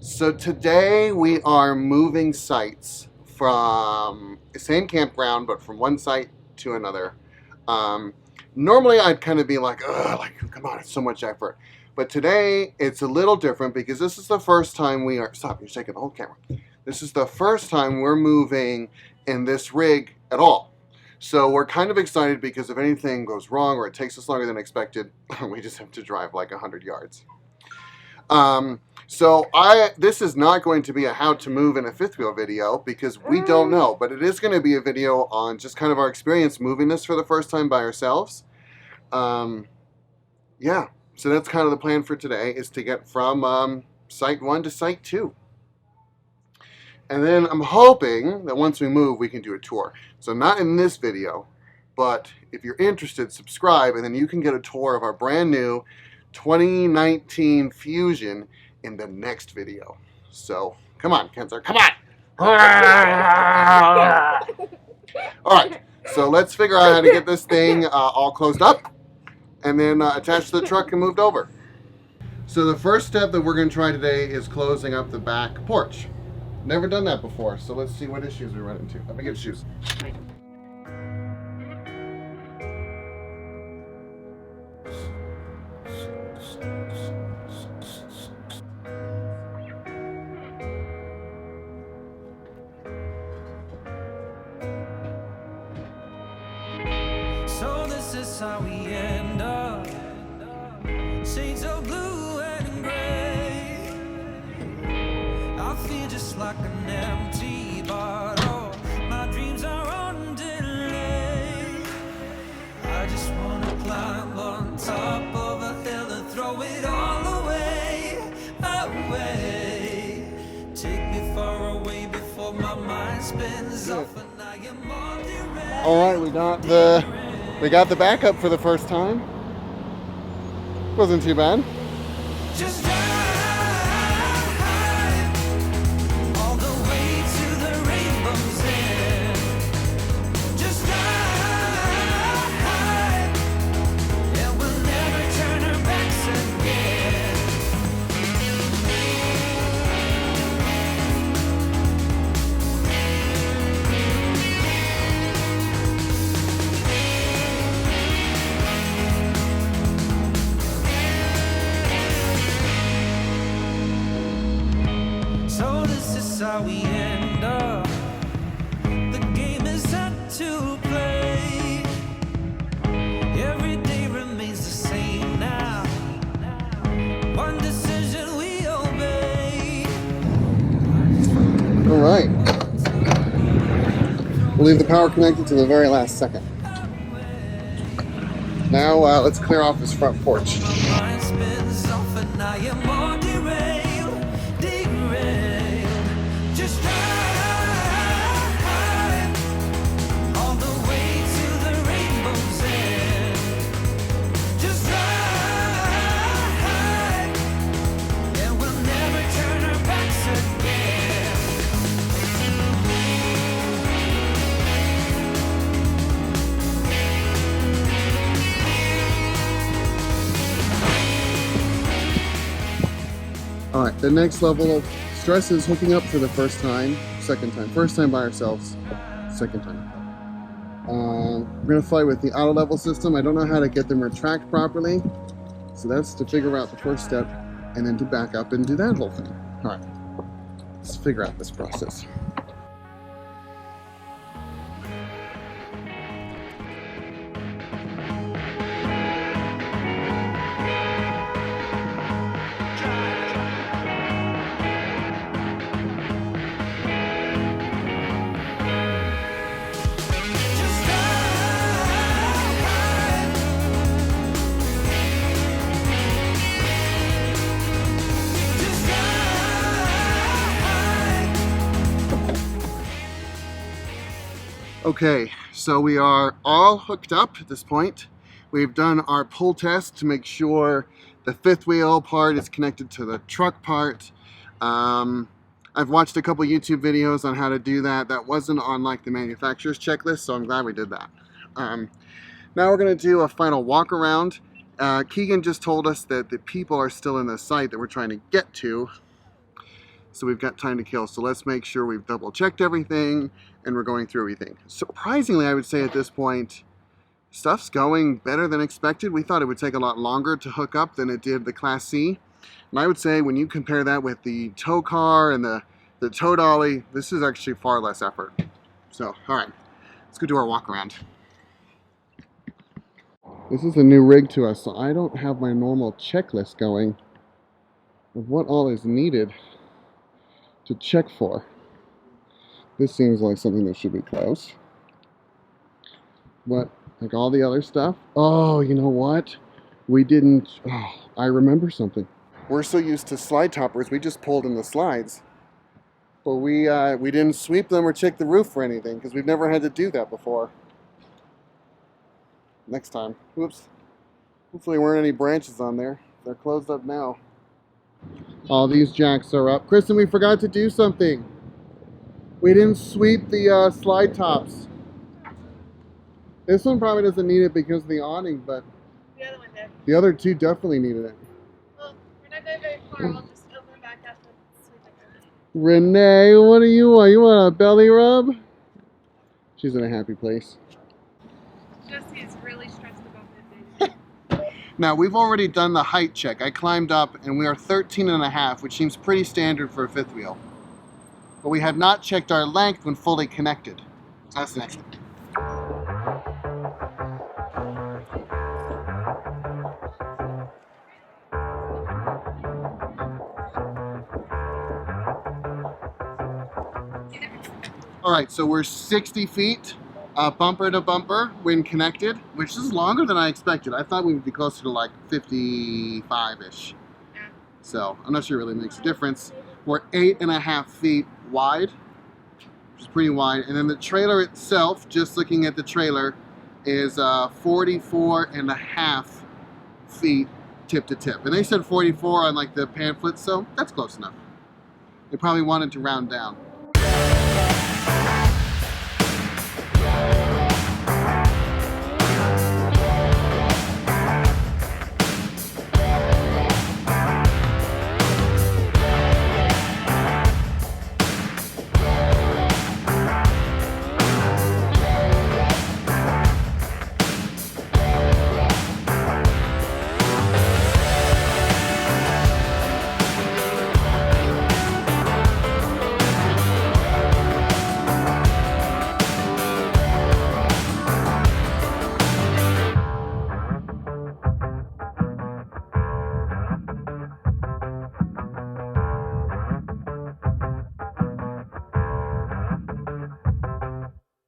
So today we are moving sites from the same campground, but from one site to another. Um, Normally I'd kind of be like, ugh, like, come on, it's so much effort. But today it's a little different because this is the first time we are, stop, you're shaking the whole camera. This is the first time we're moving in this rig at all. So we're kind of excited because if anything goes wrong or it takes us longer than expected, we just have to drive like 100 yards. So this is not going to be a how to move in a fifth wheel video because we don't know, but it is going to be a video on just kind of our experience moving this for the first time by ourselves. Yeah, so that's kind of the plan for today, is to get from site 1 to site 2. And then I'm hoping that once we move, we can do a tour. So not in this video, but if you're interested, subscribe, and then you can get a tour of our brand new 2019 Fusion in the next video. So come on, Kenzer, come on! All right, so let's figure out how to get this thing all closed up and then attached to the truck and moved over. So the first step that we're going to try today is closing up the back porch. Never done that before, so let's see what issues we run into. Let me get shoes. So this is how we end up. Shades of blue and gray. I feel just like an empty bottle. My dreams are on delay. I just wanna climb on top of a hill and throw it all away, away. Take me far away before my mind spins off and I am on derailed. All right, we got the backup for the first time. Wasn't too bad. Just drive all the way to the rainbow's end. Just drive, and we'll never turn our backs again. So this is how we end up. The game is set to play. Every day remains the same now. One decision we obey. All right. We'll leave the power connected to the very last second. Now let's clear off this front porch. My mind spins off and I am on derailed, derailed. Just drive all the way to the rainbow's end. Just drive, and we'll never turn our backs again. All right, the next level of stress is hooking up for the first time, second time. First time by ourselves, second time. We're gonna fight with the auto level system. I don't know how to get them retract properly. So that's to figure out the first step and then to back up and do that whole thing. All right, let's figure out this process. Just drive. Just drive. Okay, so we are all hooked up at this point. We've done our pull test to make sure the fifth wheel part is connected to the truck part. I've watched a couple YouTube videos on how to do that. That wasn't on like the manufacturer's checklist, so I'm glad we did that. Now we're going to do a final walk around. Keegan just told us that the people are still in the site that we're trying to get to. So we've got time to kill. So let's make sure we've double checked everything and we're going through everything. Surprisingly, I would say at this point, stuff's going better than expected. We thought it would take a lot longer to hook up than it did the Class C. And I would say when you compare that with the tow car and the tow dolly, this is actually far less effort. So, all right, let's go do our walk around. This is a new rig to us, so I don't have my normal checklist going of what all is needed to check for. This seems like something that should be close. But like all the other stuff, oh, you know what? We didn't, oh, I remember something. We're so used to slide toppers, we just pulled in the slides. But we didn't sweep them or check the roof for anything because we've never had to do that before. Next time. Whoops. Hopefully there weren't any branches on there. They're closed up now. All these jacks are up. Kristen, we forgot to do something. We didn't sweep the slide tops. This one probably doesn't need it because of the awning, but The other one did. the other two definitely needed it. Well, we're not going very far. I'll just open it back up and sweep it down. Renee, what do you want? You want a belly rub? She's in a happy place. Jesse is really stressed about that baby. Now, we've already done the height check. I climbed up and we are 13.5, which seems pretty standard for a fifth wheel. But we have not checked our length when fully connected. That's the next thing. All right, so we're 60 feet, bumper to bumper when connected, which is longer than I expected. I thought we would be closer to like 55-ish. Yeah. So I'm not sure it really makes a difference. We're 8.5 feet wide, which is pretty wide. And then the trailer itself, just looking at the trailer, is 44.5 feet tip to tip. And they said 44 on like the pamphlet, so that's close enough. They probably wanted to round down.